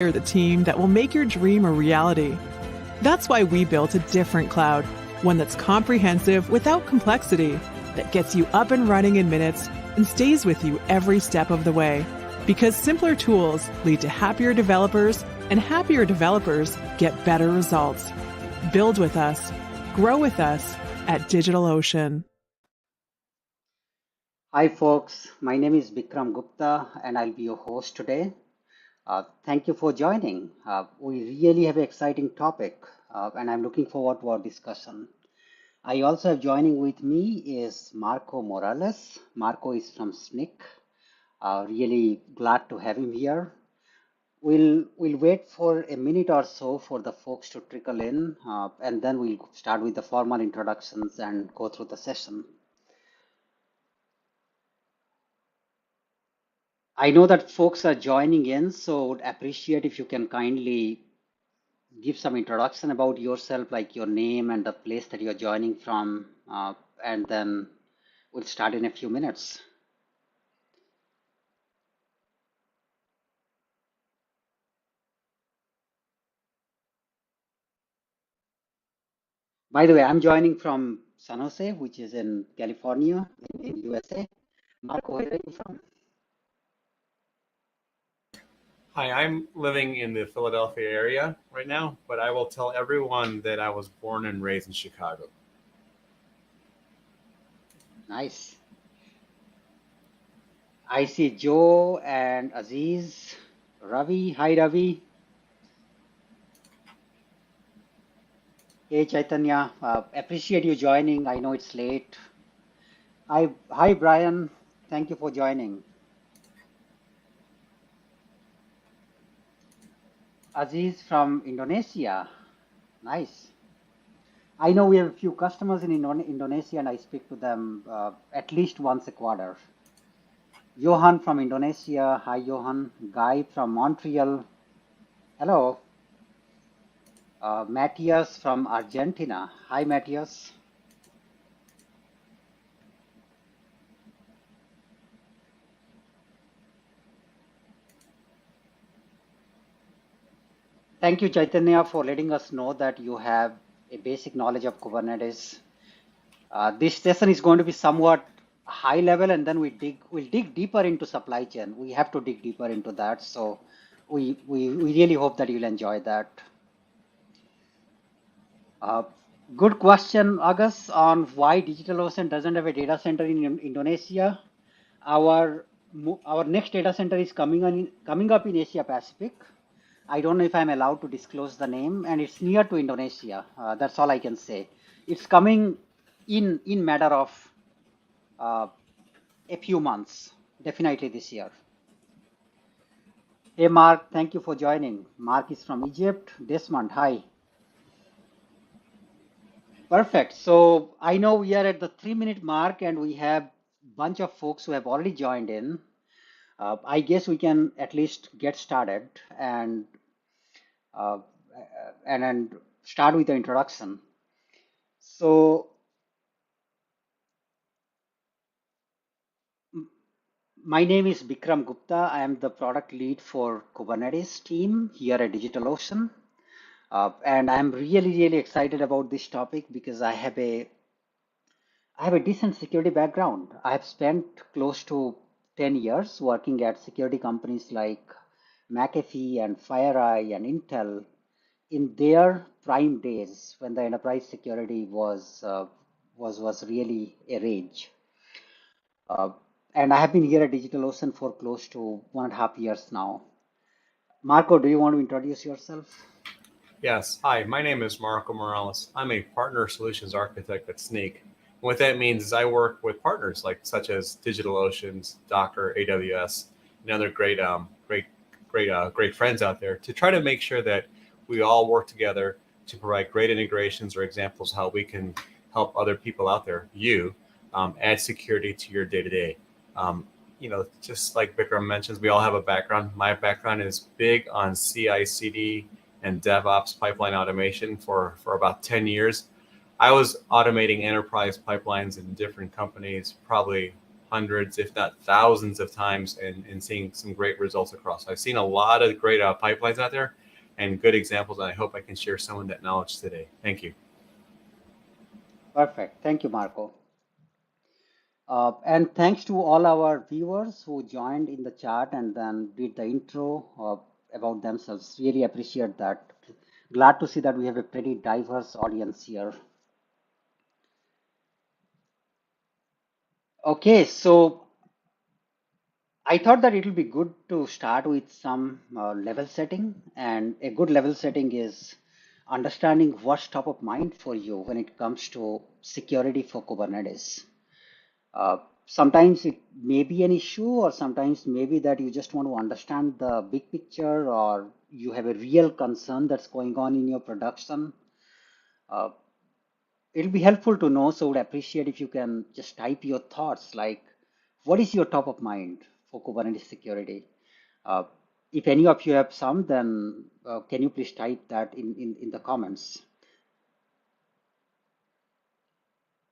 You're the team that will make your dream a reality. That's why we built a different cloud, one that's comprehensive without complexity, that gets you up and running in minutes and stays with you every step of the way. Because simpler tools lead to happier developers, and happier developers get better results. Build with us. Grow with us at DigitalOcean. Hi folks, my name is Bikram Gupta and I'll be your host today. Thank you for joining. We really have an exciting topic and I'm looking forward to our discussion. I also have joining with me is Marco Morales. Marco is from SNCC. Really glad to have him here. We'll wait for a minute or so for the folks to trickle in and then we'll start with the formal introductions and go through the session. I know that folks are joining in, so would appreciate if you can kindly give some introduction about yourself, like your name and the place that you're joining from, and then we'll start in a few minutes. By the way, I'm joining from San Jose, which is in California, in USA. Marco, where are you from? Hi, I'm living in the Philadelphia area right now, but I will tell everyone that I was born and raised in Chicago. Nice. I see Joe and Aziz, Ravi. Hi, Ravi. Hey, Chaitanya. Appreciate you joining. I know it's late. Hi, Brian. Thank you for joining. Aziz from Indonesia. Nice. I know we have a few customers in Indonesia and I speak to them at least once a quarter. Johan from Indonesia. Hi, Johan. Guy from Montreal. Hello. Matthias from Argentina. Hi, Matthias. Thank you, Chaitanya, for letting us know that you have a basic knowledge of Kubernetes. This session is going to be somewhat high level, and then we'll dig deeper into supply chain. We have to dig deeper into that. So we really hope that you'll enjoy that. Good question, August, on why DigitalOcean doesn't have a data center in Indonesia. Our next data center is coming up in Asia Pacific. I don't know if I'm allowed to disclose the name, and it's near to Indonesia. That's all I can say. It's coming in matter of a few months, definitely this year. Hey, Mark, thank you for joining. Mark is from Egypt. Desmond, hi. Perfect. So I know we are at the 3-minute mark and we have a bunch of folks who have already joined in. I guess we can at least get started and start with the introduction. So my name is Bikram Gupta. I am the product lead for Kubernetes team here at DigitalOcean. And I'm really excited about this topic because I have a decent security background. I have spent close to 10 years working at security companies like McAfee and FireEye and Intel in their prime days when the enterprise security was really a rage. And I have been here at DigitalOcean for close to 1.5 years now. Marco, do you want to introduce yourself? Yes. Hi, my name is Marco Morales. I'm a partner solutions architect at SNCC. What that means is I work with partners such as DigitalOcean, Docker, AWS, and other great friends out there to try to make sure that we all work together to provide great integrations or examples how we can help other people out there, add security to your day-to-day. Just like Bikram mentions, we all have a background. My background is big on CI/CD and DevOps pipeline automation for about 10 years. I was automating enterprise pipelines in different companies, probably hundreds, if not thousands of times, and seeing some great results across. I've seen a lot of great pipelines out there and good examples, and I hope I can share some of that knowledge today. Thank you. Perfect. Thank you, Marco. And thanks to all our viewers who joined in the chat and then did the intro about themselves. Really appreciate that. Glad to see that we have a pretty diverse audience here. Okay, so I thought that it will be good to start with some level setting, and a good level setting is understanding what's top of mind for you when it comes to security for Kubernetes. Sometimes it may be an issue, or sometimes maybe that you just want to understand the big picture, or you have a real concern that's going on in your production. It'll be helpful to know, so would appreciate if you can just type your thoughts, like what is your top of mind for Kubernetes security? If any of you have some, then can you please type that in the comments?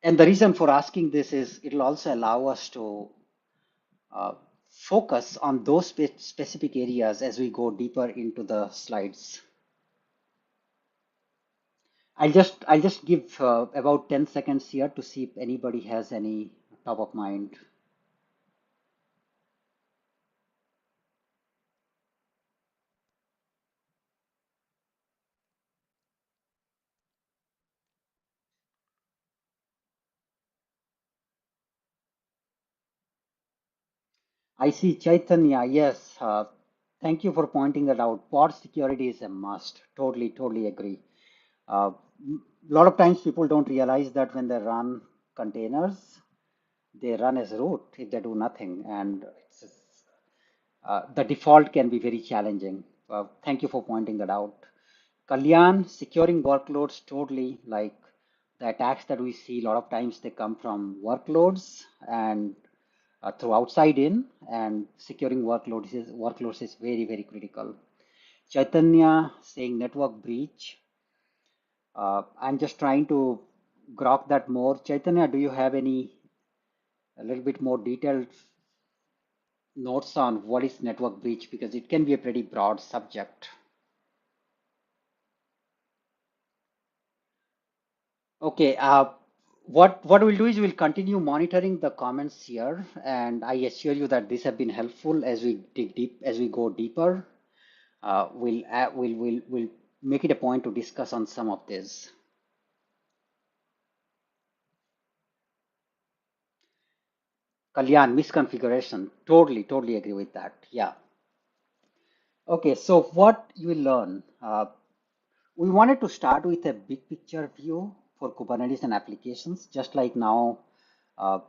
And the reason for asking this is it'll also allow us to focus on those specific areas as we go deeper into the slides. I'll just give about 10 seconds here to see if anybody has any top of mind. I see Chaitanya. Yes, thank you for pointing that out. Pod security is a must. Totally agree. A lot of times people don't realize that when they run containers, they run as root if they do nothing, and the default can be very challenging. Thank you for pointing that out. Kalyan, securing workloads, totally, like the attacks that we see, a lot of times they come from workloads and through outside in, and securing workloads is very critical. Chaitanya saying network breach. I'm just trying to grok that more. Chaitanya, do you have any a little bit more detailed notes on what is network breach? Because it can be a pretty broad subject. Okay, what we'll do is we'll continue monitoring the comments here, and I assure you that these have been helpful as we dig deep, as we go deeper. We'll make it a point to discuss on some of this. Kalyan, misconfiguration. Totally agree with that. Yeah. Okay, so what you will learn. We wanted to start with a big picture view for Kubernetes and applications, just like now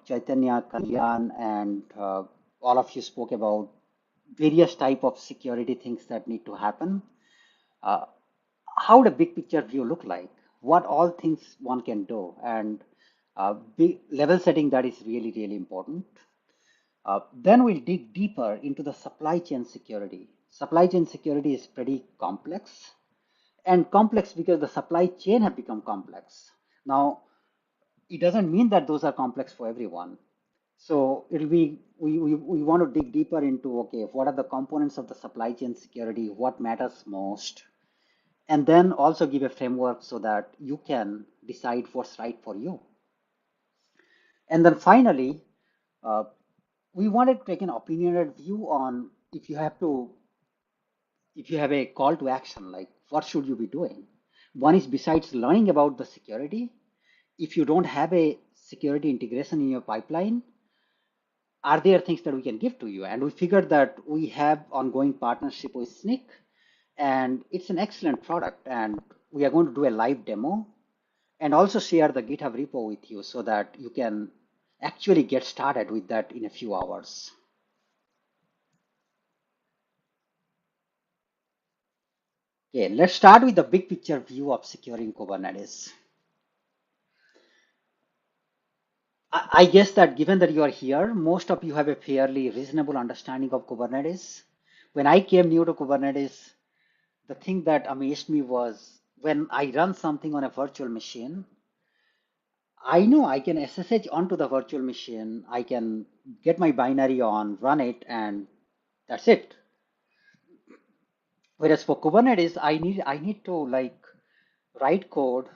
Chaitanya, Kalyan, and all of you spoke about various type of security things that need to happen. How the big picture view look like? What all things one can do, and big level setting that is really important. Then we'll dig deeper into the supply chain security. Supply chain security is pretty complex, and complex because the supply chain have become complex. Now, it doesn't mean that those are complex for everyone. So it'll be we want to dig deeper into, okay, what are the components of the supply chain security, what matters most, and then also give a framework so that you can decide what's right for you. And then finally, we wanted to take an opinionated view on if you have a call to action, like what should you be doing? One is, besides learning about the security, if you don't have a security integration in your pipeline, are there things that we can give to you? And we figured that we have ongoing partnership with Snyk, and it's an excellent product. And we are going to do a live demo and also share the GitHub repo with you so that you can actually get started with that in a few hours. Okay, let's start with the big picture view of securing Kubernetes. I guess that given that you are here, most of you have a fairly reasonable understanding of Kubernetes. When I came new to Kubernetes, the thing that amazed me was when I run something on a virtual machine, I know I can SSH onto the virtual machine. I can get my binary on, run it, and that's it. Whereas for Kubernetes, I need to like write code,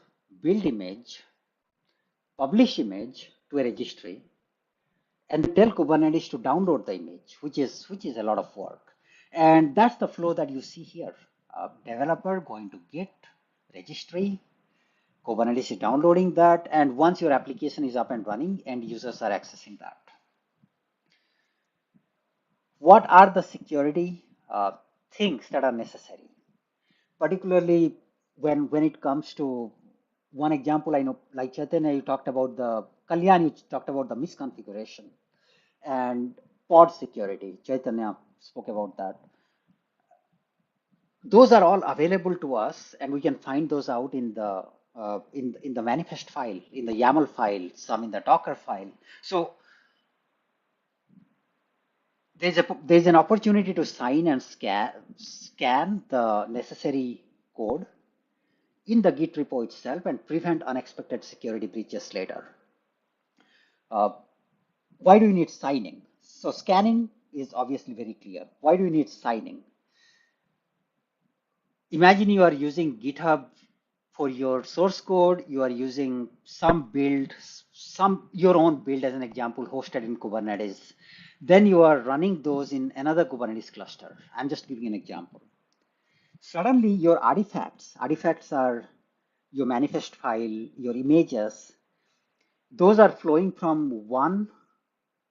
build image, publish image to a registry, and tell Kubernetes to download the image, which is a lot of work. And that's the flow that you see here. Developer going to Git, registry, Kubernetes is downloading that, and once your application is up and running, end users are accessing that. What are the security things that are necessary? Particularly when it comes to one example, I know, like Chaitanya, you talked about the Kalyan, you talked about the misconfiguration and pod security. Chaitanya spoke about that. Those are all available to us, and we can find those out in the in the manifest file, in the YAML file, some in the Docker file. So there's an opportunity to sign and scan the necessary code in the Git repo itself and prevent unexpected security breaches later. Why do you need signing? So scanning is obviously very clear. Why do you need signing? Imagine you are using GitHub for your source code. You are using some build, your own build as an example, hosted in Kubernetes. Then you are running those in another Kubernetes cluster. I'm just giving an example. Suddenly your artifacts are your manifest file, your images, those are flowing from one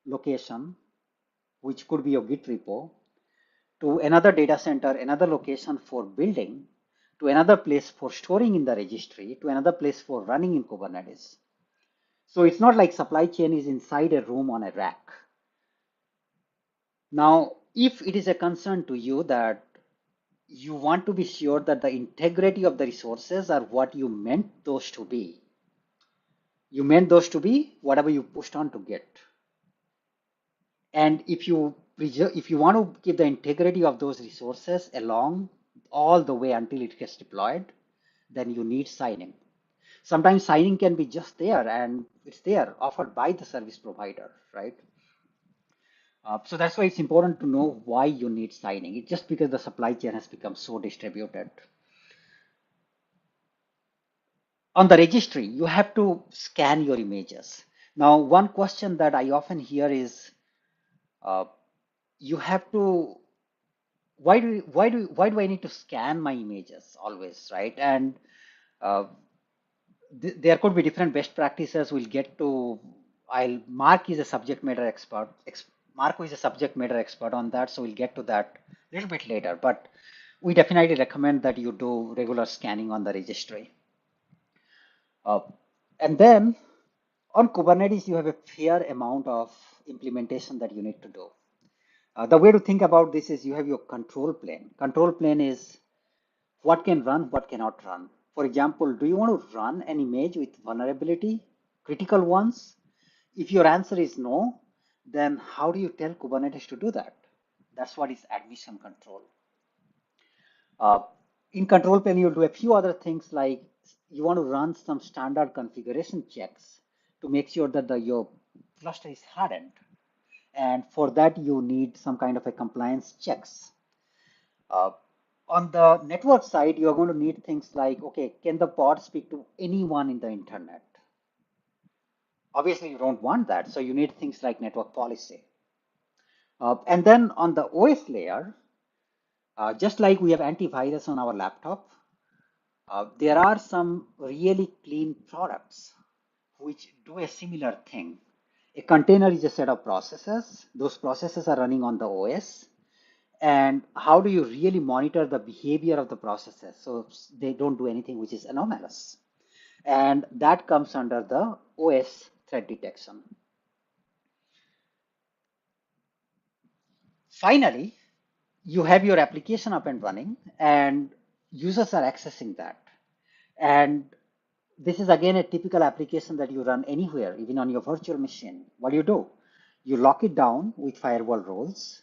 location, which could be your Git repo, to another data center, another location for building, to another place for storing in the registry, to another place for running in Kubernetes. So it's not like supply chain is inside a room on a rack. Now, if it is a concern to you that you want to be sure that the integrity of the resources are what you meant those to be, you meant those to be whatever you pushed on to Git. And if you want to keep the integrity of those resources along all the way until it gets deployed, then you need signing. Sometimes signing can be just there, and it's there offered by the service provider, right? So that's why it's important to know why you need signing. It's just because the supply chain has become so distributed. On the registry, you have to scan your images. Now, one question that I often hear is, you have to, why do I need to scan my images always, right? And there could be different best practices. We'll get to, Mark is a subject matter expert. Marco is a subject matter expert on that, so we'll get to that a little bit later. But we definitely recommend that you do regular scanning on the registry. And then on Kubernetes, you have a fair amount of implementation that you need to do. The way to think about this is you have your control plane. Control plane is what can run, what cannot run. For example, do you want to run an image with vulnerability, critical ones? If your answer is no, then how do you tell Kubernetes to do that? That's what is admission control. In control plane, you'll do a few other things like you want to run some standard configuration checks to make sure that your cluster is hardened. And for that, you need some kind of a compliance checks. On the network side, you're going to need things like, okay, can the pod speak to anyone in the internet? Obviously, you don't want that. So you need things like network policy. And then on the OS layer, just like we have antivirus on our laptop, there are some really clean products which do a similar thing. A container is a set of processes. Those processes are running on the OS. And how do you really monitor the behavior of the processes so they don't do anything which is anomalous? And that comes under the OS threat detection. Finally, you have your application up and running and users are accessing that. And this is again a typical application that you run anywhere, even on your virtual machine. What do? You lock it down with firewall roles.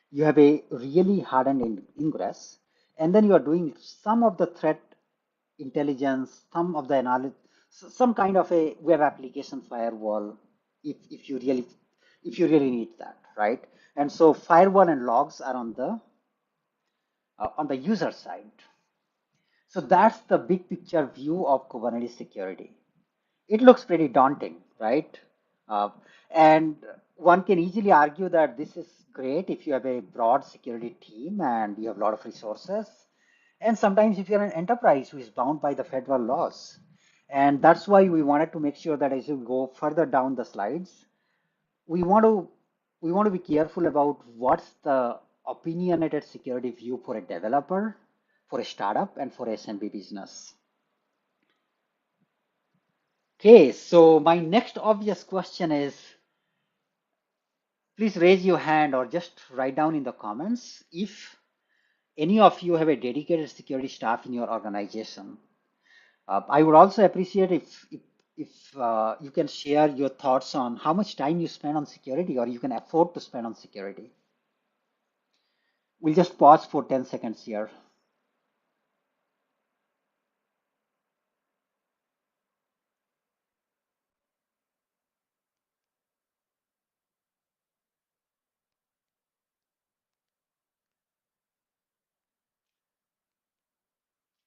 You have a really hardened ingress, and then you are doing some of the threat intelligence, some of the analysis, some kind of a web application firewall if you really need that, right? And so firewall and logs are on the user side. So that's the big picture view of Kubernetes security. It looks pretty daunting, right? Uh, and one can easily argue that this is great if you have a broad security team and you have a lot of resources. And sometimes if you're an enterprise who is bound by the federal laws. And that's why we wanted to make sure that as you go further down the slides, we want to be careful about what's the opinionated security view for a developer, for a startup, and for SMB business. Okay, so my next obvious question is, please raise your hand or just write down in the comments if any of you have a dedicated security staff in your organization. I would also appreciate if you can share your thoughts on how much time you spend on security or you can afford to spend on security. We'll just pause for 10 seconds here.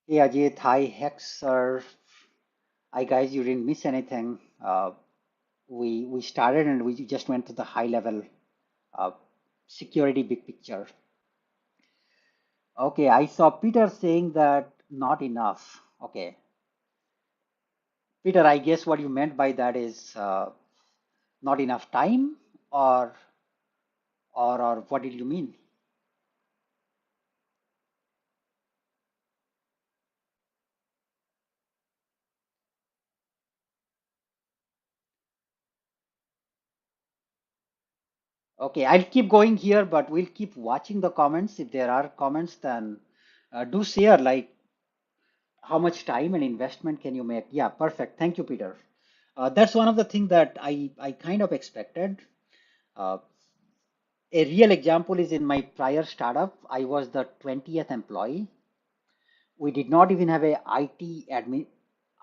Hey Ajit, hi Hexer. Hi guys, you didn't miss anything. We started and we just went to the high level security big picture. Okay, I saw Peter saying that not enough. Okay, Peter, I guess what you meant by that is not enough time, or what did you mean? Okay, I'll keep going here, but we'll keep watching the comments. If there are comments, then do share, like how much time and investment can you make? Yeah, perfect. Thank you, Peter. That's one of the things that I kind of expected. Uh, a real example is in my prior startup, I was the 20th employee. We did not even have a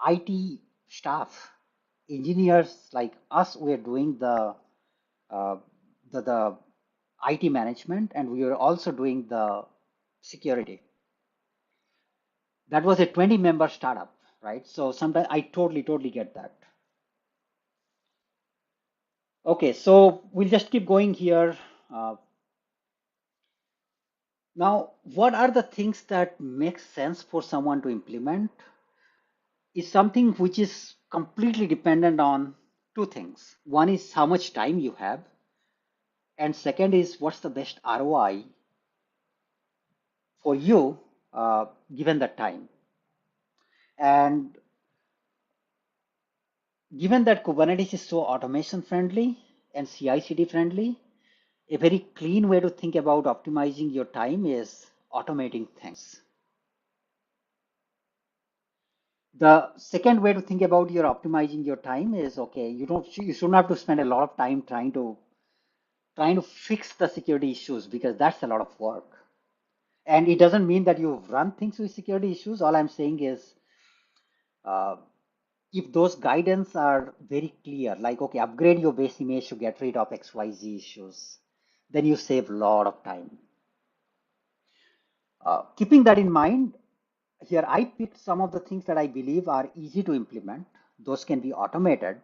IT staff. Engineers like us were doing uh, the IT management, and we were also doing the security. That was a 20-member startup, right? So sometimes I totally get that. Okay, so we'll just keep going here. Now, what are the things that make sense for someone to implement is something which is completely dependent on two things. One is how much time you have, and second is what's the best ROI for you given the time. And given that Kubernetes is so automation friendly and CI/CD friendly, a very clean way to think about optimizing your time is automating things. The second way to think about your optimizing your time is, okay, you shouldn't have to spend a lot of time trying to fix the security issues, because that's a lot of work. And it doesn't mean that you run things with security issues. All I'm saying is, uh, if those guidance are very clear, like, okay, upgrade your base image to get rid of XYZ issues, then you save a lot of time. Keeping that in mind, here I picked some of the things that I believe are easy to implement. Those can be automated.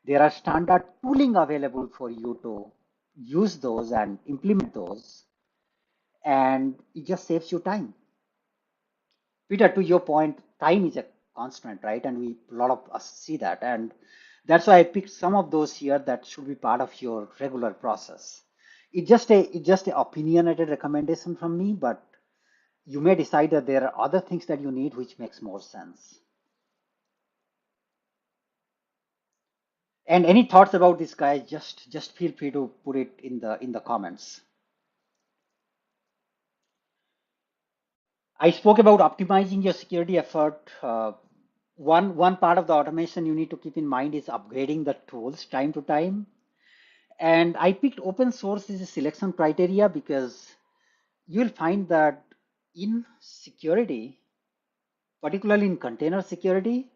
There are standard tooling available for you to use those and implement those, and it just saves you time. Peter, to your point, time is a constant, right? And a lot of us see that, and that's why I picked some of those here that should be part of your regular process. It's just a opinionated recommendation from me, but you may decide that there are other things that you need which makes more sense. And any thoughts about this, guys? Just feel free to put it in the comments. I spoke about optimizing your security effort. One part of the automation you need to keep in mind is upgrading the tools time to time. And I picked open source as a selection criteria because you'll find that in security, particularly in container security,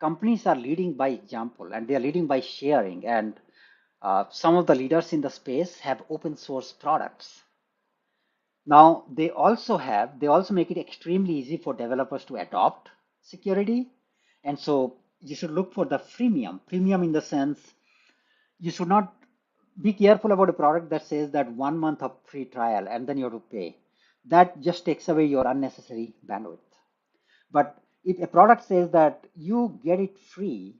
companies are leading by example, and they are leading by sharing. And some of the leaders in the space have open source products. Now they also make it extremely easy for developers to adopt security. And so you should look for the premium in the sense you should not be careful about a product that says that 1 month of free trial and then you have to pay. That just takes away your unnecessary bandwidth. But if a product says that you get it free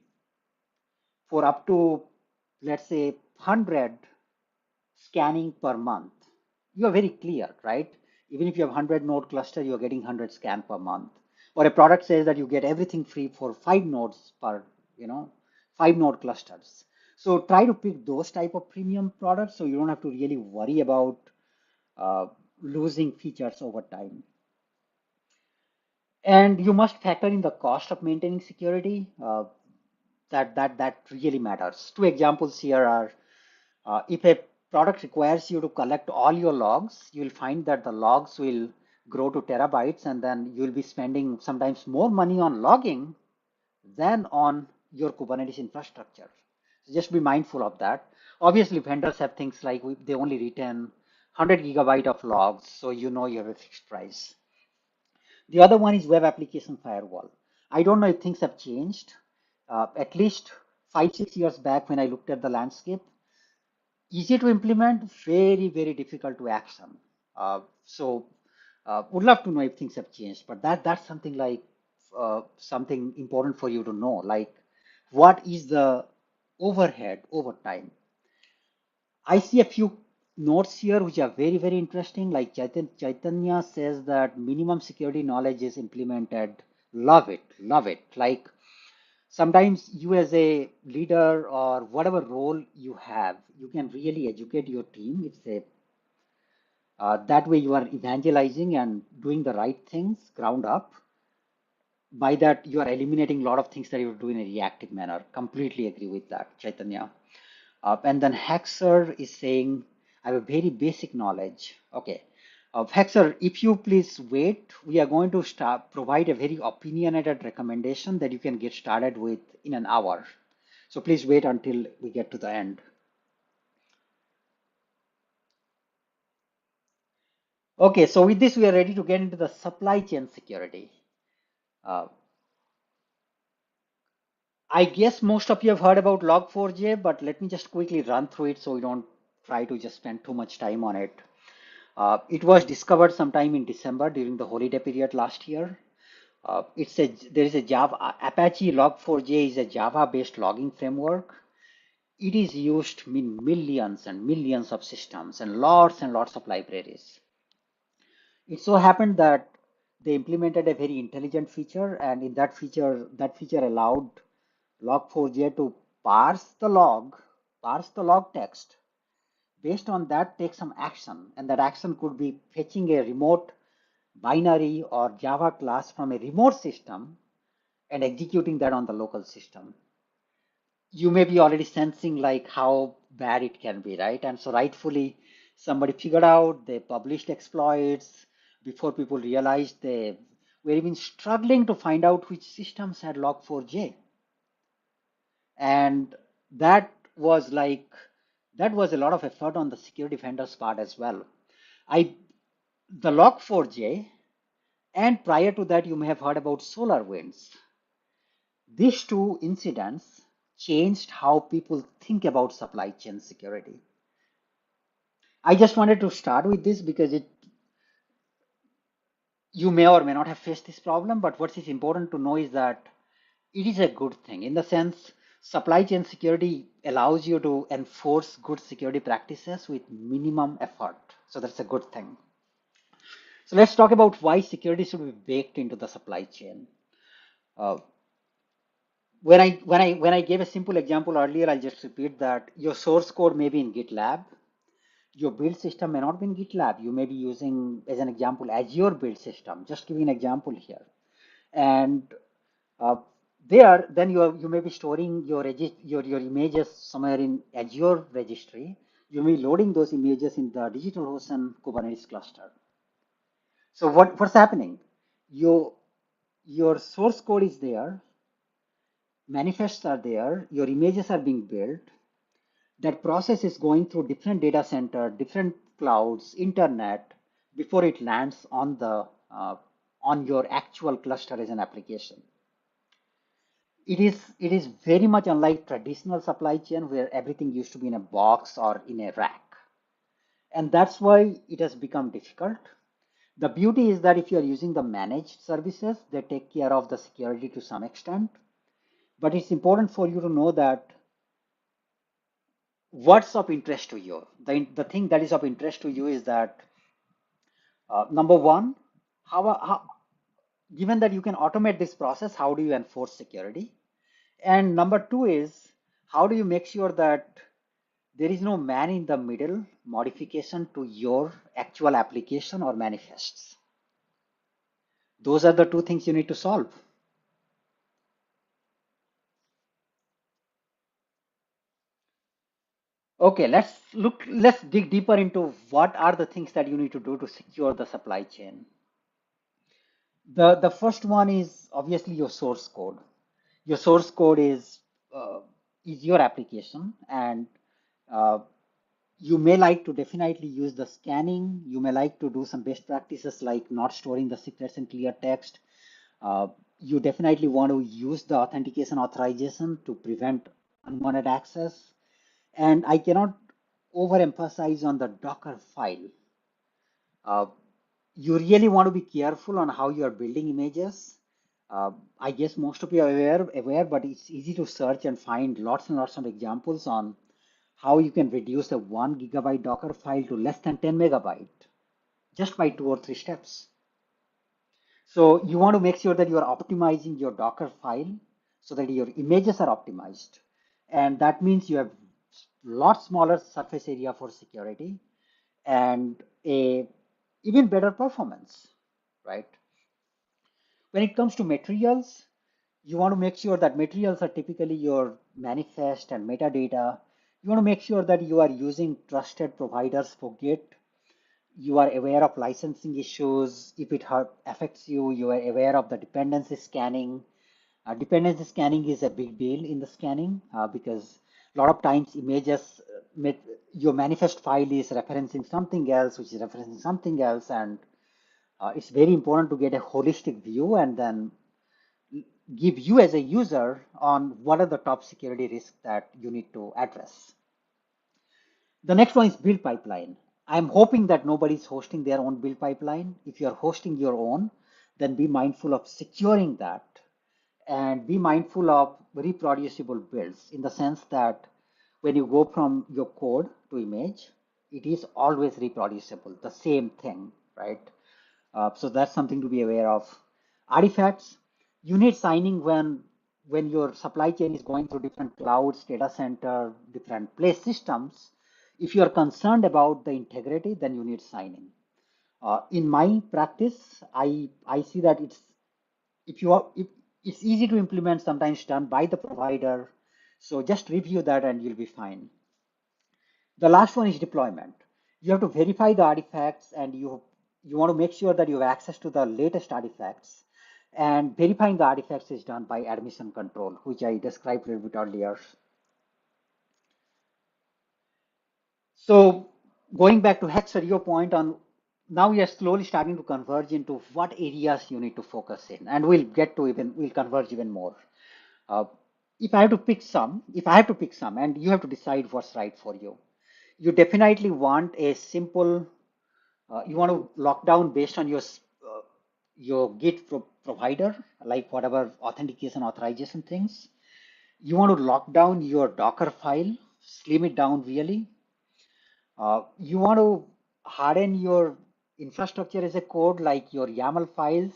for up to, let's say, 100 scanning per month, you are very clear, right? Even if you have 100 node cluster, you're getting 100 scan per month. Or a product says that you get everything free for 5 nodes per, 5 node clusters. So try to pick those type of premium products so you don't have to really worry about losing features over time. And you must factor in the cost of maintaining security. That really matters. Two examples here are if a product requires you to collect all your logs, you'll find that the logs will grow to terabytes, and then you'll be spending sometimes more money on logging than on your Kubernetes infrastructure. So just be mindful of that. Obviously, vendors have things like they only retain 100 gigabyte of logs, so you know you have a fixed price. The other one is web application firewall. I don't know if things have changed. At least 5-6 years back when I looked at the landscape, easy to implement, very, very difficult to action. So would love to know if things have changed, but that's something like something important for you to know, like what is the overhead over time. I see a few notes here which are very, very interesting. Like Chaitanya says that minimum security knowledge is implemented. Love it, love it. Like sometimes you as a leader or whatever role you have, you can really educate your team. It's a that way you are evangelizing and doing the right things ground up. By that, you are eliminating a lot of things that you do in a reactive manner. Completely agree with that, Chaitanya. And then Hexer is saying, I have a very basic knowledge. Okay. Hexer, if you please wait, we are going to provide a very opinionated recommendation that you can get started with in an hour. So please wait until we get to the end. Okay, so with this, we are ready to get into the supply chain security. I guess most of you have heard about Log4j, but let me just quickly run through it so we don't try to just spend too much time on it. It was discovered sometime in December during the holiday period last year. There is a Java, Apache Log4j is a Java-based logging framework. It is used in millions and millions of systems and lots of libraries. It so happened that they implemented a very intelligent feature, and in that feature allowed Log4j to parse the log text. Based on that, take some action, and that action could be fetching a remote binary or Java class from a remote system and executing that on the local system. You may be already sensing like how bad it can be, right? And so rightfully, somebody figured out, they published exploits before people realized they were even struggling to find out which systems had Log4j. And that was a lot of effort on the security vendor's part as well. The Log4j, and prior to that, you may have heard about SolarWinds. These two incidents changed how people think about supply chain security. I just wanted to start with this because you may or may not have faced this problem, but what is important to know is that it is a good thing in the sense supply chain security allows you to enforce good security practices with minimum effort. So that's a good thing. So let's talk about why security should be baked into the supply chain. When I gave a simple example earlier, I'll just repeat that your source code may be in GitLab. Your build system may not be in GitLab. You may be using, as an example, Azure build system. Just giving an example here. And then you may be storing your images somewhere in Azure registry. You may be loading those images in the DigitalOcean Kubernetes cluster. So what's happening? Your source code is there. manifests are there, your images are being built. That process is going through different data center, different clouds, internet, before it lands on the on your actual cluster as an application. It is very much unlike traditional supply chain where everything used to be in a box or in a rack. And that's why it has become difficult. The beauty is that if you are using the managed services, they take care of the security to some extent. But it's important for you to know that what's of interest to you. The thing that is of interest to you is that number one, given that you can automate this process, how do you enforce security? And number two is, how do you make sure that there is no man in the middle modification to your actual application or manifests? Those are the two things you need to solve. Okay, let's dig deeper into what are the things that you need to do to secure the supply chain. The first one is obviously your source code. Your source code is your application, and uh, you may like to definitely use the scanning. You may like to do some best practices like not storing the secrets in clear text. Uh, you definitely want to use the authentication authorization to prevent unwanted access. And I cannot overemphasize on the Docker file. Uh, you really want to be careful on how you are building images. I guess most of you are aware, but it's easy to search and find lots and lots of examples on how you can reduce a 1 gigabyte Docker file to less than 10 megabyte just by 2 or 3 steps. So you want to make sure that you are optimizing your Docker file so that your images are optimized. And that means you have lot smaller surface area for security and a even better performance, right? When it comes to materials, you want to make sure that materials are typically your manifest and metadata. You want to make sure that you are using trusted providers for Git. You are aware of licensing issues. If it affects you, you are aware of the dependency scanning. Dependency scanning is a big deal in the scanning because a lot of times images, your manifest file is referencing something else, which is referencing something else. And it's very important to get a holistic view and then give you as a user on what are the top security risks that you need to address. The next one is build pipeline. I'm hoping that nobody's hosting their own build pipeline. If you're hosting your own, then be mindful of securing that and be mindful of reproducible builds in the sense that when you go from your code to image, it is always reproducible, the same thing, right? So that's something to be aware of. Artifacts, you need signing when your supply chain is going through different clouds, data center, different place systems. If you are concerned about the integrity, then you need signing. In my practice, I see that it's easy to implement, sometimes done by the provider. So just review that and you'll be fine. The last one is deployment. You have to verify the artifacts and you want to make sure that you have access to the latest artifacts. And verifying the artifacts is done by admission control, which I described a little bit earlier. So going back to Hector, your point on now we are slowly starting to converge into what areas you need to focus in, and we'll converge even more. Uh, if I have to pick some, and you have to decide what's right for you, you definitely want a simple. You want to lock down based on your Git provider, like whatever authentication authorization things. You want to lock down your Docker file, slim it down really. You want to harden your infrastructure as a code, like your YAML files.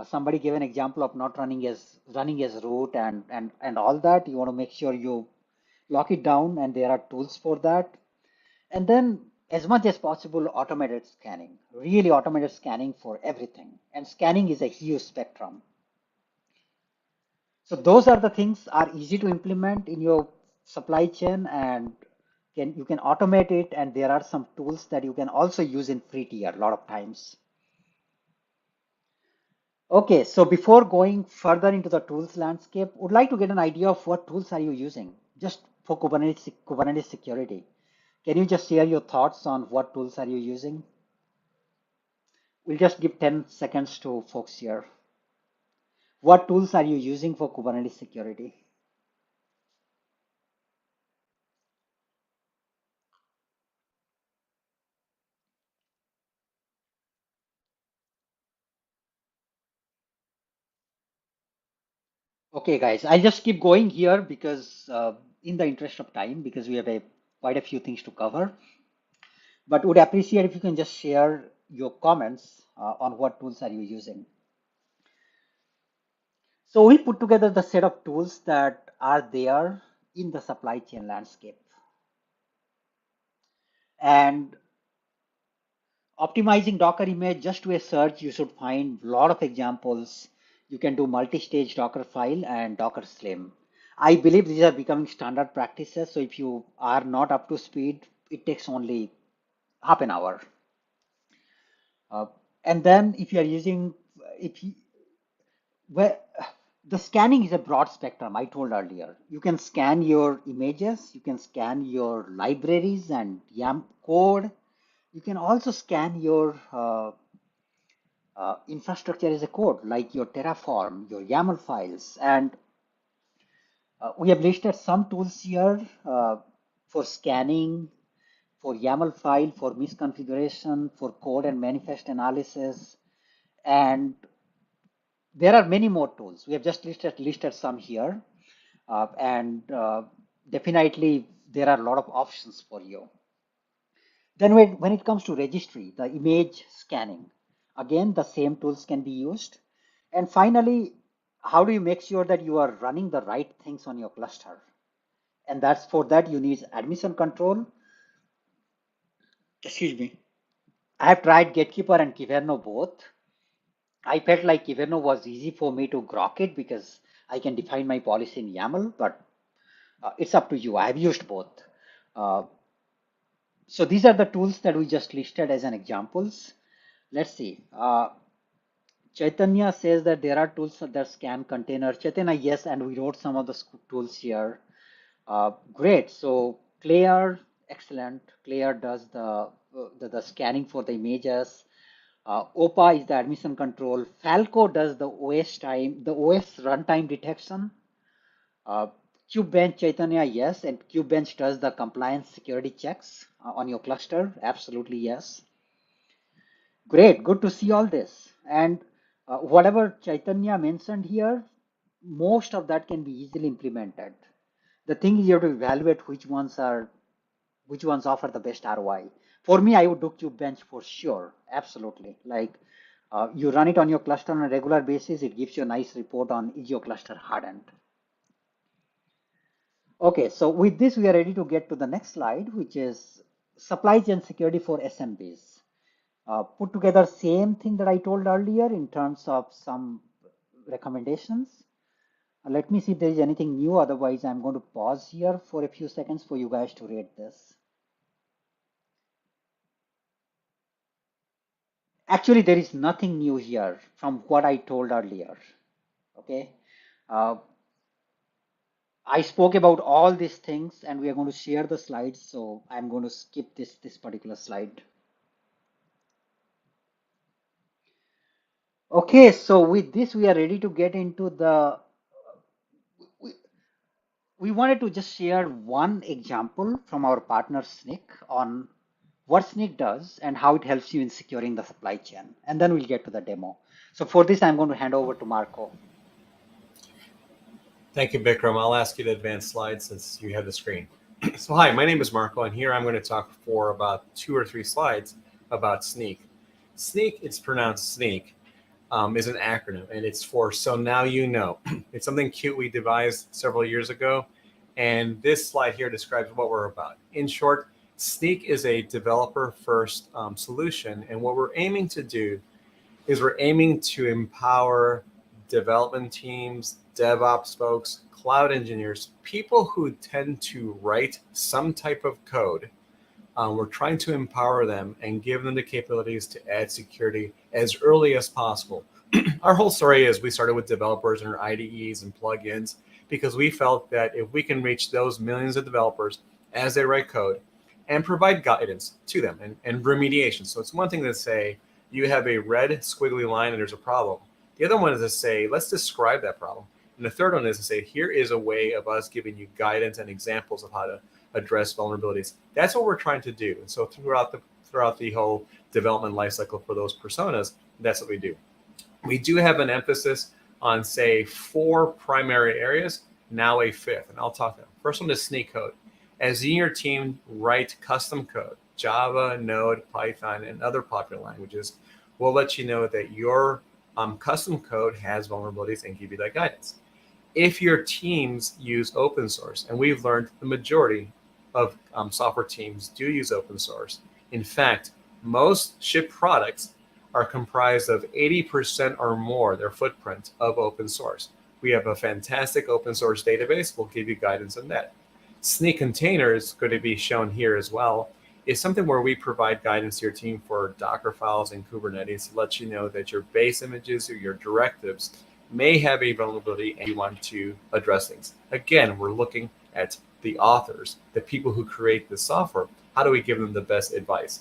Somebody gave an example of not running as root and all that. You want to make sure you lock it down, and there are tools for that. And then, as much as possible, automated scanning. Really automated scanning for everything. And scanning is a huge spectrum. So those are the things are easy to implement in your supply chain, and you can automate it, and there are some tools that you can also use in free tier a lot of times. Okay, so before going further into the tools landscape, would like to get an idea of what tools are you using just for Kubernetes security. Can you just share your thoughts on what tools are you using? We'll just give 10 seconds to folks here. What tools are you using for Kubernetes security? Okay, guys, I'll just keep going here because in the interest of time, because we have quite a few things to cover, but would appreciate if you can just share your comments on what tools are you using. So we put together the set of tools that are there in the supply chain landscape. And optimizing Docker image just to a search, you should find a lot of examples. You can do multi-stage Docker file and Docker Slim. I believe these are becoming standard practices. So if you are not up to speed, it takes only half an hour. And then if you are using, if you, where the scanning is a broad spectrum, I told earlier. You can scan your images, you can scan your libraries and YAML code. You can also scan your infrastructure as a code, like your Terraform, your YAML files. And we have listed some tools here for scanning, for YAML file, for misconfiguration, for code and manifest analysis. And there are many more tools. We have just listed some here. And definitely there are a lot of options for you. Then when it comes to registry, the image scanning, again, the same tools can be used. And finally, how do you make sure that you are running the right things on your cluster? And that's for that you need admission control. Excuse me. I have tried Gatekeeper and Kyverno both. I felt like Kyverno was easy for me to grok it because I can define my policy in YAML, but it's up to you. I have used both. So these are the tools that we just listed as an examples. Let's see. Chaitanya says that there are tools that scan container. Chaitanya, yes, and we wrote some of the tools here. Great. So Claire, excellent. Claire does the scanning for the images. OPA is the admission control. Falco does the OS runtime detection. Kubebench, Chaitanya, yes, and Kubebench does the compliance security checks on your cluster. Absolutely, yes. Great, good to see all this. And whatever Chaitanya mentioned here, most of that can be easily implemented. The thing is you have to evaluate which ones offer the best ROI. For me, I would do Kubebench for sure. Absolutely. Like you run it on your cluster on a regular basis, it gives you a nice report on is your cluster hardened. Okay, so with this, we are ready to get to the next slide, which is supply chain security for SMBs. Put together same thing that I told earlier in terms of some recommendations. Let me see if there is anything new. Otherwise, I'm going to pause here for a few seconds for you guys to read this. Actually, there is nothing new here from what I told earlier. Okay. I spoke about all these things and we are going to share the slides. So I'm going to skip this particular slide. Okay, so with this, we are ready to get into we wanted to just share one example from our partner Snyk on what Snyk does and how it helps you in securing the supply chain. And then we'll get to the demo. So for this, I'm going to hand over to Marco. Thank you, Bikram. I'll ask you to advance slides since you have the screen. So hi, my name is Marco, and here I'm going to talk for about 2 or 3 slides about Snyk. Snyk, it's pronounced Sneak, is an acronym, and it's for So Now You Know. It's something cute we devised several years ago, and this slide here describes what we're about. In short, Snyk is a developer-first solution, and what we're aiming to do is we're aiming to empower development teams, DevOps folks, cloud engineers, people who tend to write some type of code. We're trying to empower them and give them the capabilities to add security as early as possible. Our whole story is we started with developers and our IDEs and plugins because we felt that if we can reach those millions of developers as they write code and provide guidance to them and remediation. So it's one thing to say you have a red squiggly line and there's a problem. The other one is to say, let's describe that problem. And the third one is to say, here is a way of us giving you guidance and examples of how to address vulnerabilities. That's what we're trying to do. And so throughout the whole development lifecycle for those personas, that's what we do. We do have an emphasis on, say, 4 primary areas, now a 5th, and I'll talk about them. First one is Sneak code. As you and your team write custom code, Java, Node, Python, and other popular languages, we'll let you know that your custom code has vulnerabilities and give you that guidance. If your teams use open source, and we've learned the majority of software teams do use open source. In fact, most shipped products are comprised of 80% or more their footprint of open source. We have a fantastic open source database. We'll give you guidance on that. Sneak container is going to be shown here as well. It's something where we provide guidance to your team for Docker files and Kubernetes to let you know that your base images or your directives may have a vulnerability and you want to address things. Again, we're looking at the authors, the people who create the software. How do we give them the best advice?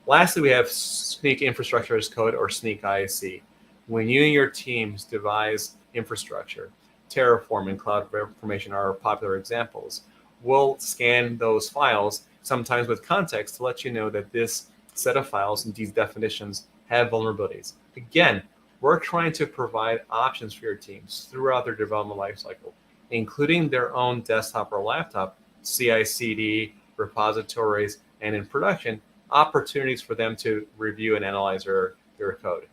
Lastly, we have Sneak infrastructure as code, or Sneak ISC. When you and your teams devise infrastructure, Terraform and CloudFormation are popular examples. We'll scan those files, sometimes with context, to let you know that this set of files and these definitions have vulnerabilities. Again, we're trying to provide options for your teams throughout their development lifecycle, including their own desktop or laptop, CI/CD, repositories, and in production, opportunities for them to review and analyze their code.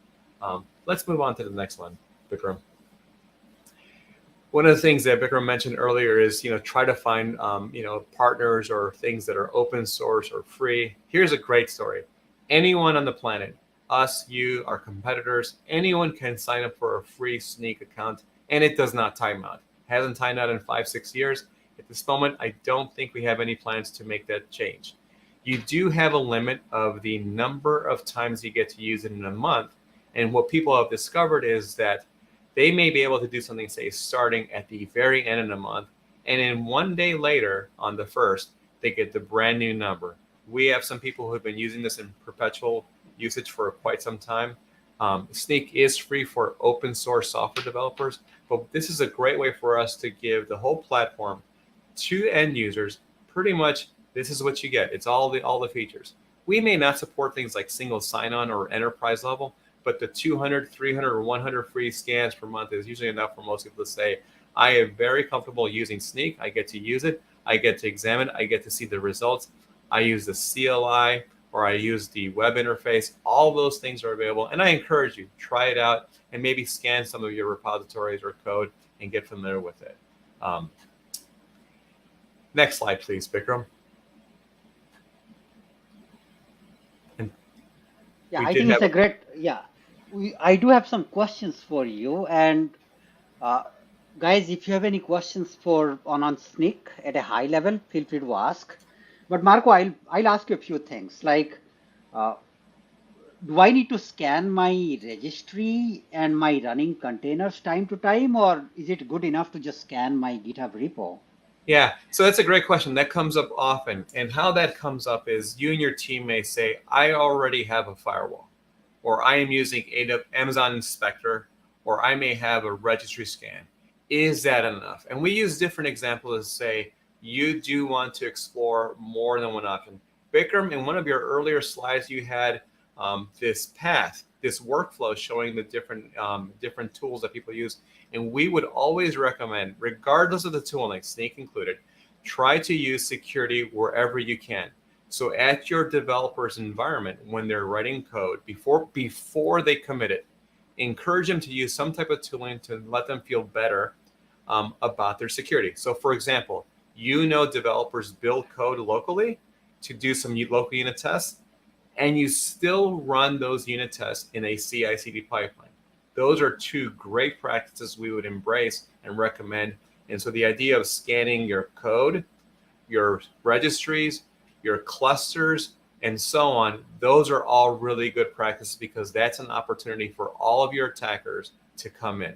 Let's move on to the next one, Bikram. One of the things that Bikram mentioned earlier is, try to find, partners or things that are open source or free. Here's a great story. Anyone on the planet, us, you, our competitors, anyone can sign up for a free Sneak account, and it does not time out. Hasn't timed out in 5-6 years. At this moment, I don't think we have any plans to make that change. You do have a limit of the number of times you get to use it in a month. And what people have discovered is that they may be able to do something, say, starting at the very end of the month. And then one day later, on the 1st, they get the brand new number. We have some people who have been using this in perpetual usage for quite some time. Sneak is free for open source software developers, but this is a great way for us to give the whole platform to end users. Pretty much, this is what you get. It's all the features. We may not support things like single sign-on or enterprise level, but the 200, 300, or 100 free scans per month is usually enough for most people to say, I am very comfortable using Sneak. I get to use it. I get to examine it. I get to see the results. I use the CLI or I use the web interface. All those things are available. And I encourage you, try it out and maybe scan some of your repositories or code and get familiar with it. Next slide, please, Bikram. Yeah, I think it's a great, I do have some questions for you. And guys, if you have any questions on Sneak at a high level, feel free to ask. But Marco, I'll ask you a few things like, do I need to scan my registry and my running containers time to time, or is it good enough to just scan my GitHub repo? Yeah, so that's a great question. That comes up often. And how that comes up is you and your team may say, I already have a firewall, or I am using Amazon Inspector, or I may have a registry scan. Is that enough? And we use different examples to say, you do want to explore more than one option. Bikram, in one of your earlier slides, you had this path, this workflow showing the different tools that people use. And we would always recommend, regardless of the tool, like Sneak included, try to use security wherever you can. So at your developer's environment, when they're writing code, before they commit it, encourage them to use some type of tooling to let them feel better about their security. So for example, developers build code locally to do some local unit tests, and you still run those unit tests in a CI/CD pipeline. Those are 2 great practices we would embrace and recommend. And so the idea of scanning your code, your registries, your clusters, and so on. Those are all really good practices because that's an opportunity for all of your attackers to come in.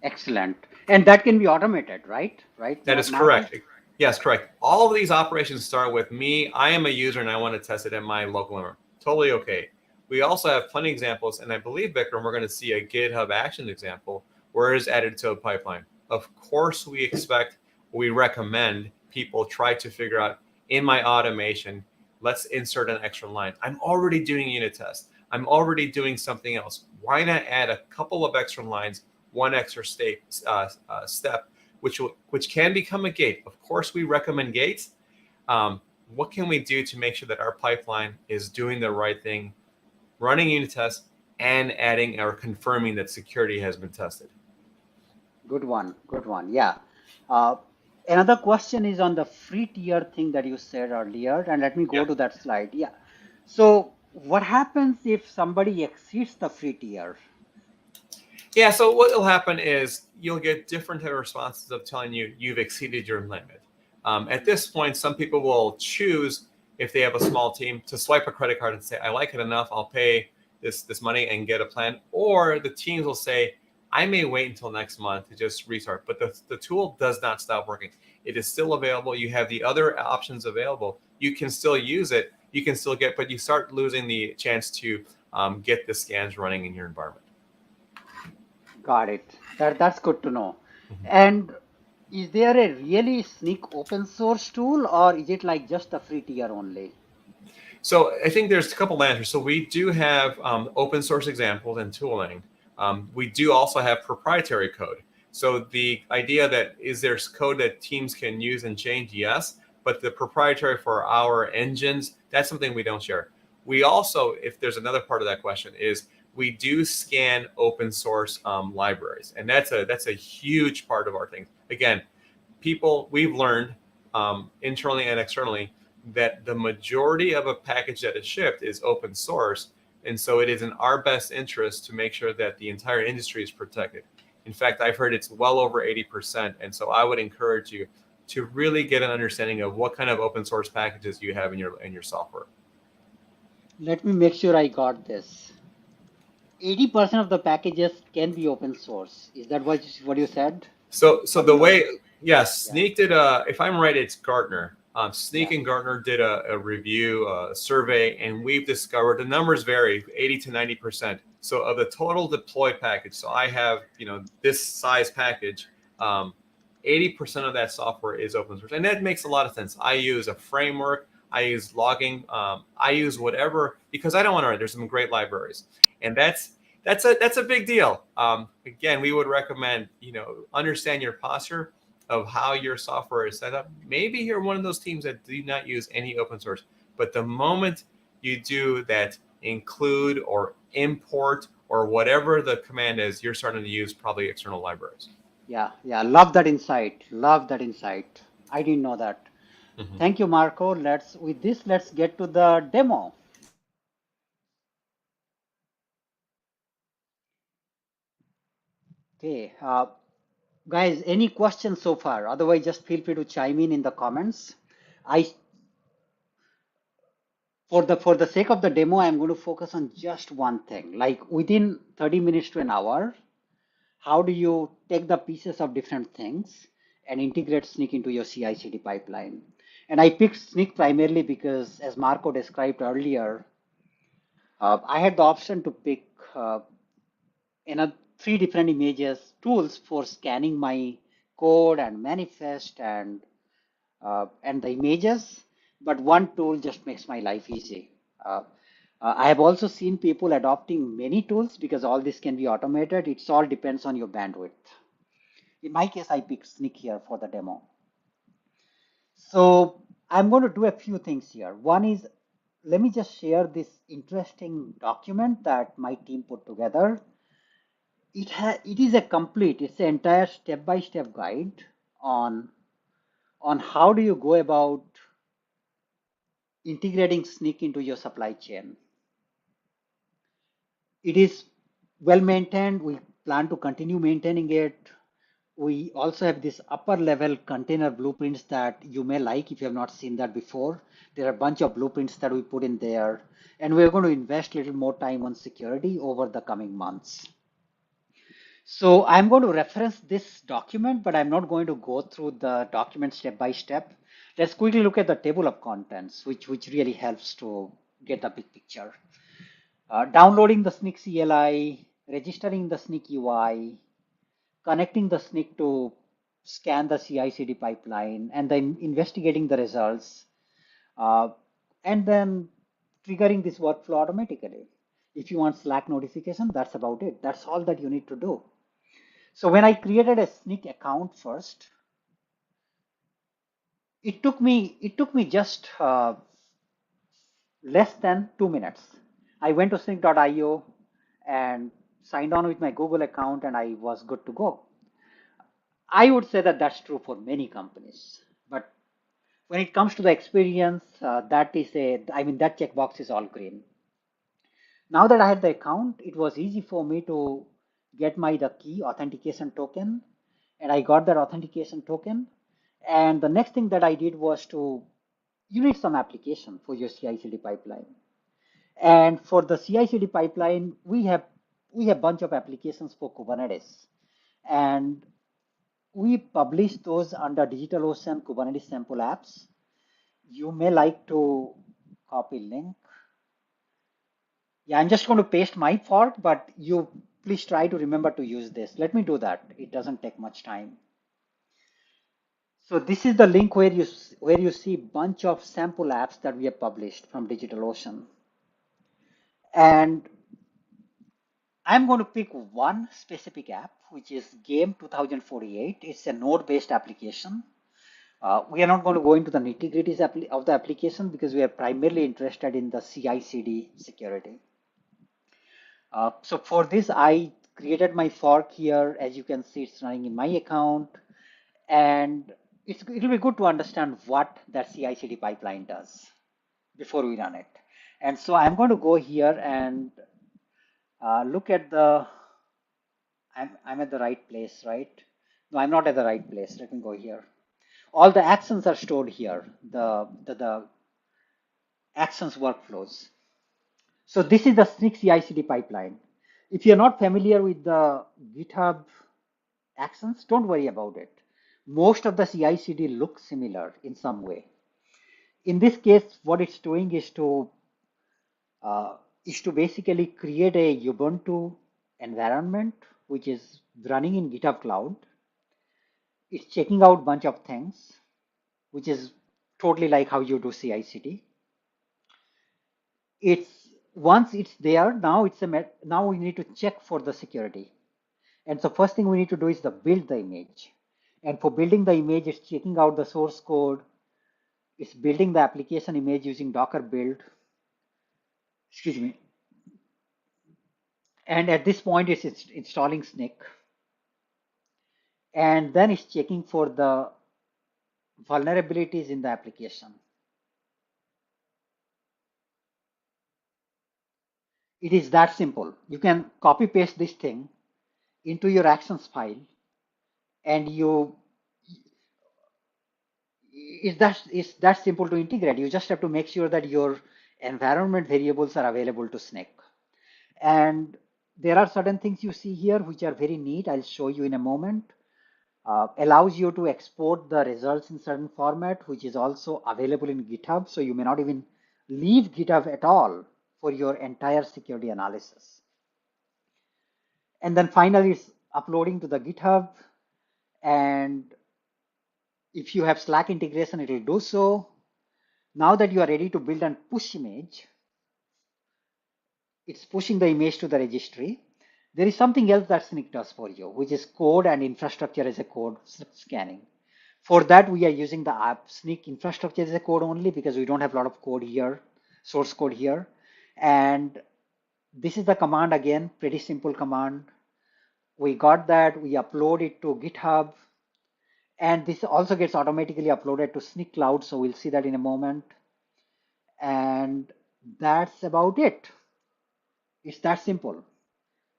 Excellent. And that can be automated, right? Right, That is Marco? correct. Yes, correct. All of these operations start with me. I am a user and I want to test it in my local environment. Totally okay. We also have plenty of examples, and I believe, Bikram, we're going to see a GitHub Actions example where it is added to a pipeline. Of course, we recommend people try to figure out in my automation, let's insert an extra line. I'm already doing a unit test. I'm already doing something else. Why not add a couple of extra lines, one extra step, which can become a gate. Of course, we recommend gates. What can we do to make sure that our pipeline is doing the right thing, running unit tests, and adding or confirming that security has been tested? Good one. Good one. Yeah. Another question is on the free tier thing that you said earlier, and let me go to that slide. Yeah. So what happens if somebody exceeds the free tier? Yeah, so what will happen is you'll get different responses of telling you you've exceeded your limit. At this point, some people will choose, if they have a small team, to swipe a credit card and say, I like it enough, I'll pay this money and get a plan. Or the teams will say, I may wait until next month to just restart. But the tool does not stop working. It is still available. You have the other options available. You can still use it. You can still but you start losing the chance to get the scans running in your environment. Got it. That's good to know. And is there a really Snyk open source tool, or is it like just a free tier only? So I think there's a couple of answers. So we do have open source examples and tooling. We do also have proprietary code. So the idea that is there's code that teams can use and change, yes, but the proprietary for our engines, that's something we don't share. We also, if there's another part of that question, is we do scan open source libraries, and that's a huge part of our thing. Again, we've learned internally and externally that the majority of a package that is shipped is open source, and so it is in our best interest to make sure that the entire industry is protected. In fact, I've heard it's well over 80%, and so I would encourage you to really get an understanding of what kind of open source packages you have in your software. Let me make sure I got this. 80% of the packages can be open source. Is that what you said? So the way, yes, Snyk did if I'm right, it's Gartner. Snyk and Gartner did a review, a survey, and we've discovered the numbers vary 80 to 90%. So of the total deployed package, so I have this size package, 80% of that software is open source, and that makes a lot of sense. I use a framework, I use logging, I use whatever, because I don't want to. There's some great libraries, and that's a big deal. Again, we would recommend understand your posture of how your software is set up. Maybe you're one of those teams that do not use any open source, but the moment you do that, include or import or whatever the command is, you're starting to use probably external libraries. Yeah, love that insight. Love that insight. I didn't know that. Thank you, Marco. Let's get to the demo. Okay, guys, any questions so far? Otherwise, just feel free to chime in the comments. For the sake of the demo, I'm going to focus on just one thing. Like within 30 minutes to an hour, how do you take the pieces of different things and integrate Snyk into your CI/CD pipeline? And I picked Snyk primarily because, as Marco described earlier, I had the option to pick 3 different images tools for scanning my code and manifest and the images, but one tool just makes my life easy. I have also seen people adopting many tools because all this can be automated. It all depends on your bandwidth. In my case, I picked Snyk here for the demo. So I'm going to do a few things here. One is, let me just share this interesting document that my team put together. It is it's an entire step-by-step guide on how do you go about integrating Snyk into your supply chain. It is well maintained. We plan to continue maintaining it. we also have this upper level container blueprints that you may like if you have not seen that before. There are a bunch of blueprints that we put in there, and we're going to invest a little more time on security over the coming months. So I'm going to reference this document, but I'm not going to go through the document step by step. Let's quickly look at the table of contents, which really helps to get the big picture. Downloading the Snyk CLI, registering the Snyk UI, connecting the Snyk to scan the CI/CD pipeline, and then investigating the results, and then triggering this workflow automatically. If you want Slack notification, that's about it. That's all that you need to do. So when I created a Snyk account first, it took me just less than 2 minutes. I went to snyk.io and signed on with my Google account, and I was good to go. I would say that that's true for many companies, but when it comes to the experience, that checkbox is all green. Now that I had the account, it was easy for me to get the key authentication token, and I got that authentication token. And the next thing that I did was you need some application for your CI/CD pipeline. And for the CI/CD pipeline, we have a bunch of applications for Kubernetes, and we publish those under DigitalOcean Kubernetes sample apps. You may like to copy link. Yeah, I'm just going to paste my fork, but you please try to remember to use this. Let me do that. It doesn't take much time. So this is the link where you see a bunch of sample apps that we have published from DigitalOcean. And I'm going to pick one specific app, which is Game 2048. It's a node-based application. We are not going to go into the nitty-gritties of the application because we are primarily interested in the CI/CD security. So for this, I created my fork here. As you can see, it's running in my account. And it'll be good to understand what that CI/CD pipeline does before we run it. And so I'm going to go here and look at I'm at the right place, right? No, I'm not at the right place. Let me go here. All the actions are stored here, the actions workflows. So this is the Snyk CI/CD pipeline. If you're not familiar with the GitHub actions, don't worry about it. Most of the CI/CD look similar in some way. In this case, what it's doing is to basically create a Ubuntu environment which is running in GitHub Cloud. It's checking out a bunch of things, which is totally like how you do CI/CD. Once it's there, now we need to check for the security. And so first thing we need to do is build the image. And for building the image, it's checking out the source code. It's building the application image using Docker build. Excuse me. And at this point, it's installing Snyk. And then it's checking for the vulnerabilities in the application. It is that simple. You can copy paste this thing into your actions file, and it's that simple to integrate. You just have to make sure that your environment variables are available to Snyk. And there are certain things you see here which are very neat. I'll show you in a moment. Allows you to export the results in certain format, which is also available in GitHub. So you may not even leave GitHub at all for your entire security analysis. And then finally, it's uploading to the GitHub. And if you have Slack integration, it will do so. Now that you are ready to build and push image, it's pushing the image to the registry. There is something else that Snyk does for you, which is code and infrastructure as a code scanning. For that, we are using the app Snyk infrastructure as a code only because we don't have a lot of code here, source code here. And this is the command again, pretty simple command. We got that, we upload it to GitHub. And this also gets automatically uploaded to Snyk Cloud. So we'll see that in a moment. And that's about it. It's that simple.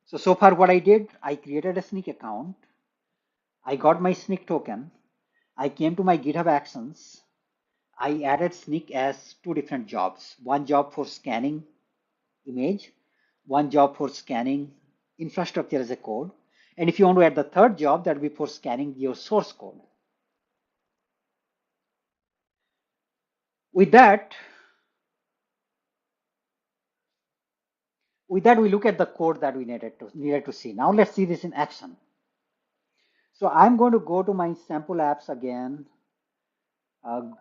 So far what I did, I created a Snyk account. I got my sneak token. I came to my GitHub Actions. I added sneak as two different jobs. One job for scanning image, one job for scanning infrastructure as a code. And if you want to add the third job, that will be for scanning your source code. With that, we look at the code that we needed to see. Now let's see this in action. So I'm going to go to my sample apps again,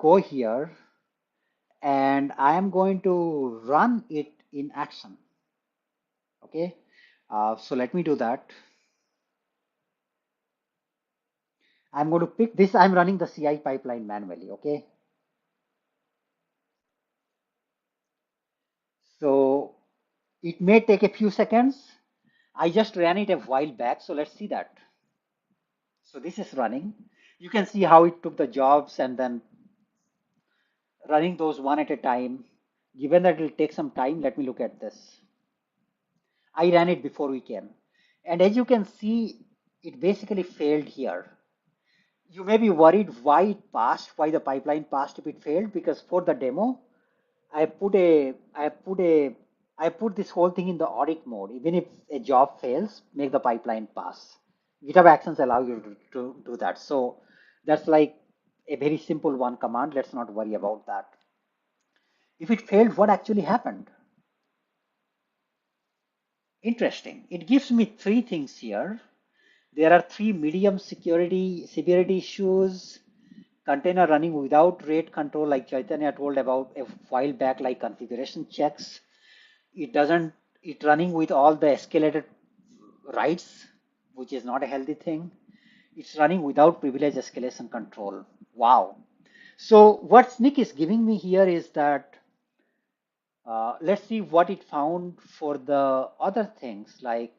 go here, and I am going to run it in action. Okay, so let me do that. I'm going to pick this. I'm running the CI pipeline manually. Okay, so it may take a few seconds. I just ran it a while back, so let's see that. So this is running. You can see how it took the jobs and then running those one at a time. Given that it will take some time, let me look at this. I ran it before we came. And as you can see, it basically failed here. You may be worried why it passed, why the pipeline passed if it failed, because for the demo, I put this whole thing in the audit mode. Even if a job fails, make the pipeline pass. GitHub Actions allow you to do that. So that's like a very simple one command. Let's not worry about that. If it failed, what actually happened? Interesting. It gives me three things here. There are three medium severity issues, container running without rate control, like Chaitanya told about a while back, like configuration checks. It running with all the escalated writes, which is not a healthy thing. It's running without privilege escalation control. Wow. So what Snyk is giving me here is that let's see what it found for the other things, like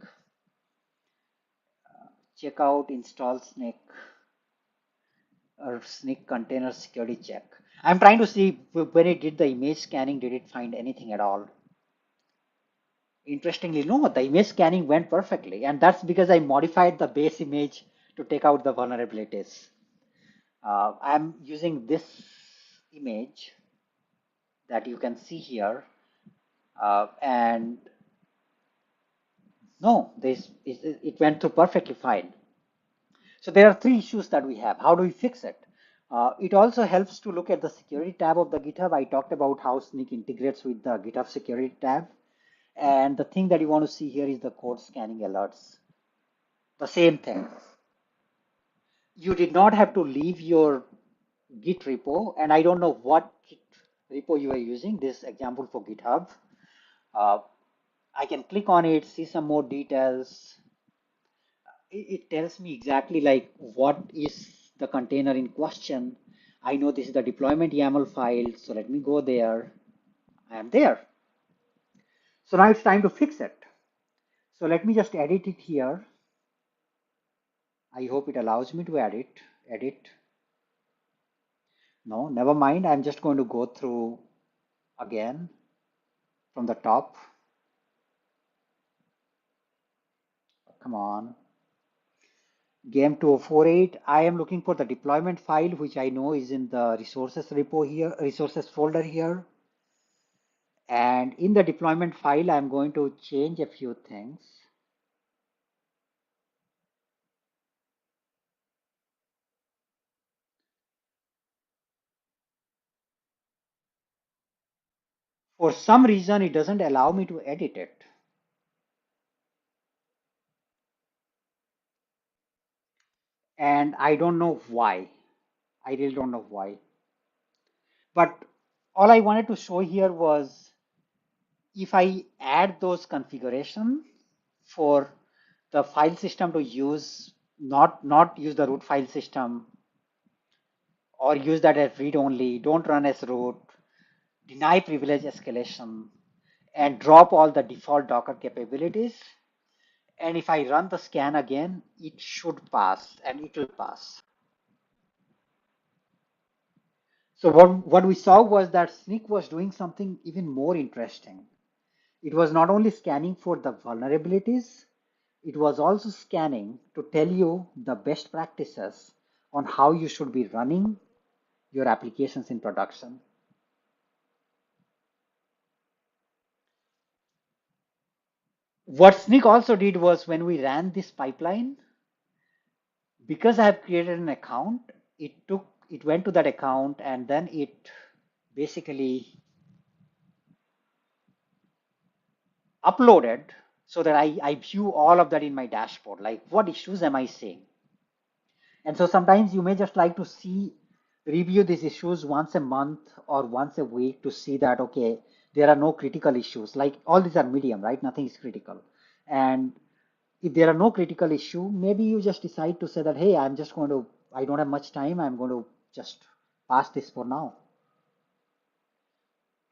check out install Snyk or Snyk container security check. I'm trying to see when it did the image scanning, did it find anything at all? Interestingly, no, the image scanning went perfectly, and that's because I modified the base image to take out the vulnerabilities. I'm using this image that you can see here, and no, it went through perfectly fine. So there are three issues that we have. How do we fix it? It also helps to look at the security tab of the GitHub. I talked about how Snyk integrates with the GitHub security tab. And the thing that you want to see here is the code scanning alerts. The same thing. You did not have to leave your Git repo, and I don't know what Git repo you are using. This example for GitHub. I can click on it, see some more details. It tells me exactly like what is the container in question. I know this is the deployment YAML file, so let me go there. I am there. So now it's time to fix it. So let me just edit it here. I hope it allows me to edit. No, never mind. I'm just going to go through again from the top. Come on. Game 2048. I am looking for the deployment file, which I know is in the resources repo here, resources folder here. And in the deployment file, I'm going to change a few things. For some reason, it doesn't allow me to edit it. And I don't know why. I really don't know why. But all I wanted to show here was if I add those configuration for the file system to use, not use the root file system, or use that as read only, don't run as root, deny privilege escalation, and drop all the default Docker capabilities. And if I run the scan again, it should pass, and it will pass. So what we saw was that Snyk was doing something even more interesting. It was not only scanning for the vulnerabilities, it was also scanning to tell you the best practices on how you should be running your applications in production. What Sneak also did was when we ran this pipeline, because I have created an account, it went to that account and then it basically uploaded so that I view all of that in my dashboard, like what issues am I seeing? And so sometimes you may just like to review these issues once a month or once a week to see that, okay, there are no critical issues. Like all these are medium, right? Nothing is critical. And if there are no critical issue, maybe you just decide to say that, hey, I don't have much time. I'm going to just pass this for now.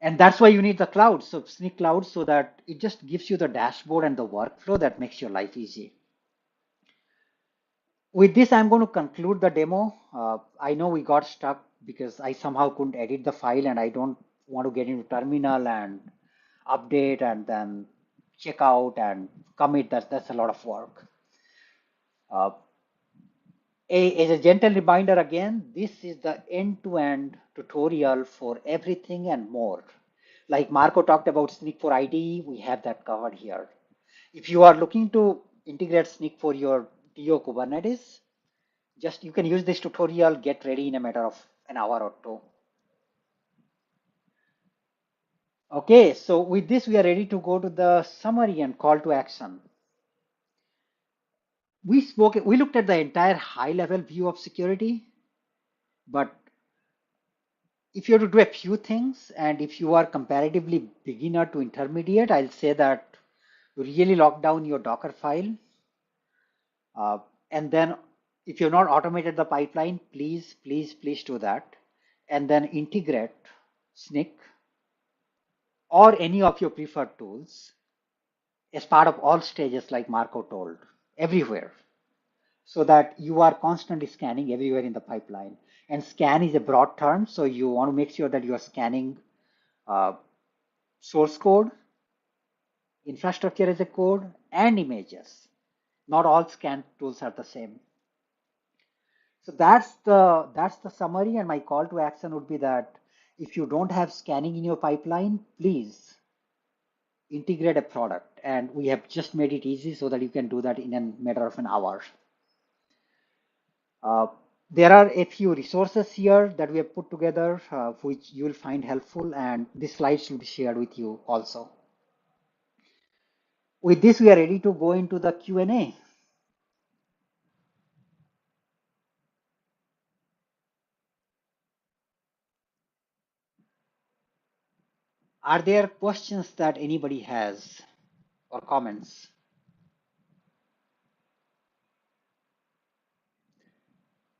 And that's why you need the cloud. So Sneak Cloud, so that it just gives you the dashboard and the workflow that makes your life easy. With this, I'm going to conclude the demo. I know we got stuck because I somehow couldn't edit the file and I don't want to get into terminal and update and then check out and commit. That's a lot of work. As a gentle reminder again, this is the end-to-end tutorial for everything and more. Like Marco talked about Sneak for IDE, we have that covered here. If you are looking to integrate Sneak for your DO Kubernetes, you can use this tutorial, get ready in a matter of an hour or two. Okay, so with this, we are ready to go to the summary and call to action. We looked at the entire high level view of security, but if you have to do a few things, and if you are comparatively beginner to intermediate, I'll say that really lock down your Docker file. And then if you've not automated the pipeline, please do that. And then integrate Snyk or any of your preferred tools as part of all stages, like Marco told, everywhere, so that you are constantly scanning everywhere in the pipeline. And scan is a broad term, so you want to make sure that you are scanning source code, infrastructure as a code, and images. Not all scan tools are the same. So that's the summary, and my call to action would be that if you don't have scanning in your pipeline, please integrate a product, and we have just made it easy so that you can do that in a matter of an hour. There are a few resources here that we have put together, which you will find helpful, and these slides will be shared with you also. With this, we are ready to go into the Q&A. Are there questions that anybody has or comments?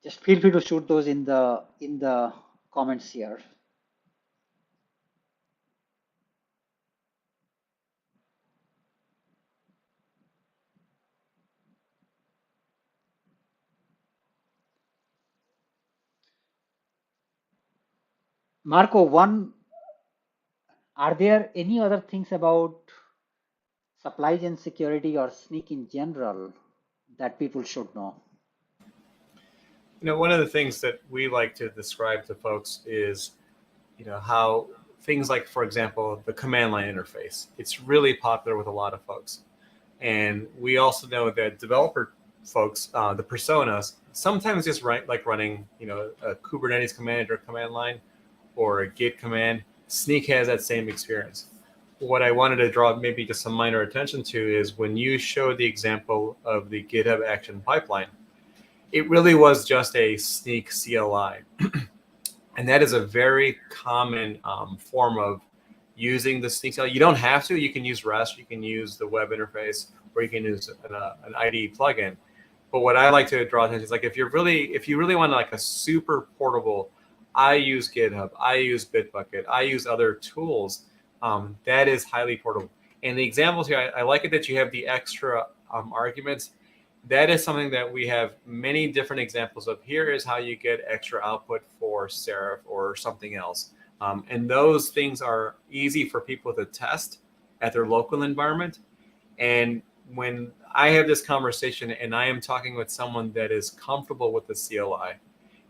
Just feel free to shoot those in the comments here. Marco, are there any other things about supply chain security or Snyk in general that people should know? One of the things that we like to describe to folks is, how things like, for example, the command line interface. It's really popular with a lot of folks. And we also know that developer folks, the personas, sometimes just running, a Kubernetes command or command line or a Git command. Snyk has that same experience. What I wanted to draw maybe just some minor attention to is when you showed the example of the GitHub action pipeline, it really was just a Snyk CLI. And that is a very common form of using the Snyk CLI. You don't have to. You can use REST. You can use the web interface, or you can use an IDE plugin. But what I like to draw attention is, like, if you really want like a super portable, I use GitHub, I use Bitbucket, I use other tools. That is highly portable. And the examples here, I like it that you have the extra arguments. That is something that we have many different examples of. Here is how you get extra output for Serif or something else. And those things are easy for people to test at their local environment. And when I have this conversation and I am talking with someone that is comfortable with the CLI,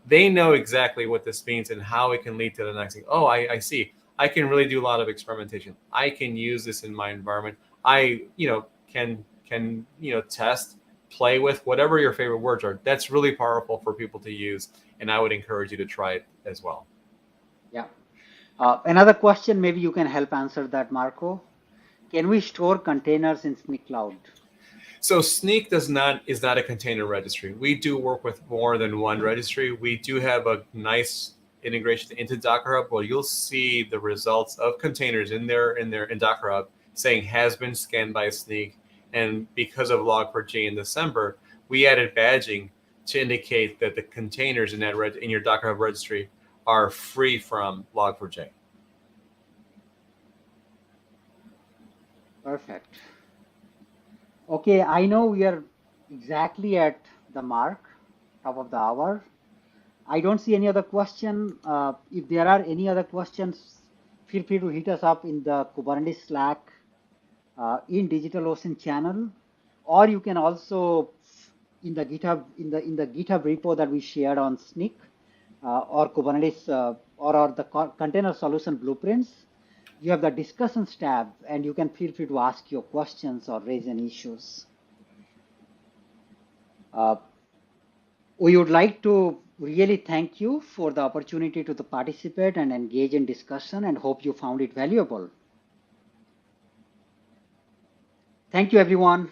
they know exactly what this means and how it can lead to the next thing. Oh, I see. I can really do a lot of experimentation. I can use this in my environment. I, can test, play with, whatever your favorite words are. That's really powerful for people to use, and I would encourage you to try it as well. Yeah. Another question, maybe you can help answer that, Marco. Can we store containers in Snyk Cloud? So Snyk is not a container registry. We do work with more than one registry. We do have a nice integration into Docker Hub where you'll see the results of containers in Docker Hub saying has been scanned by Snyk. And because of Log4j in December, we added badging to indicate that the containers in your Docker Hub registry are free from Log4j. Perfect. Okay, I know we are exactly at the mark, top of the hour. I don't see any other question. If there are any other questions, feel free to hit us up in the Kubernetes Slack in DigitalOcean channel, or you can also in the GitHub in the GitHub repo that we shared on Snyk or Kubernetes or the container solution blueprints. You have the discussions tab, and you can feel free to ask your questions or raise any issues. We would like to really thank you for the opportunity to participate and engage in discussion, and hope you found it valuable. Thank you, everyone.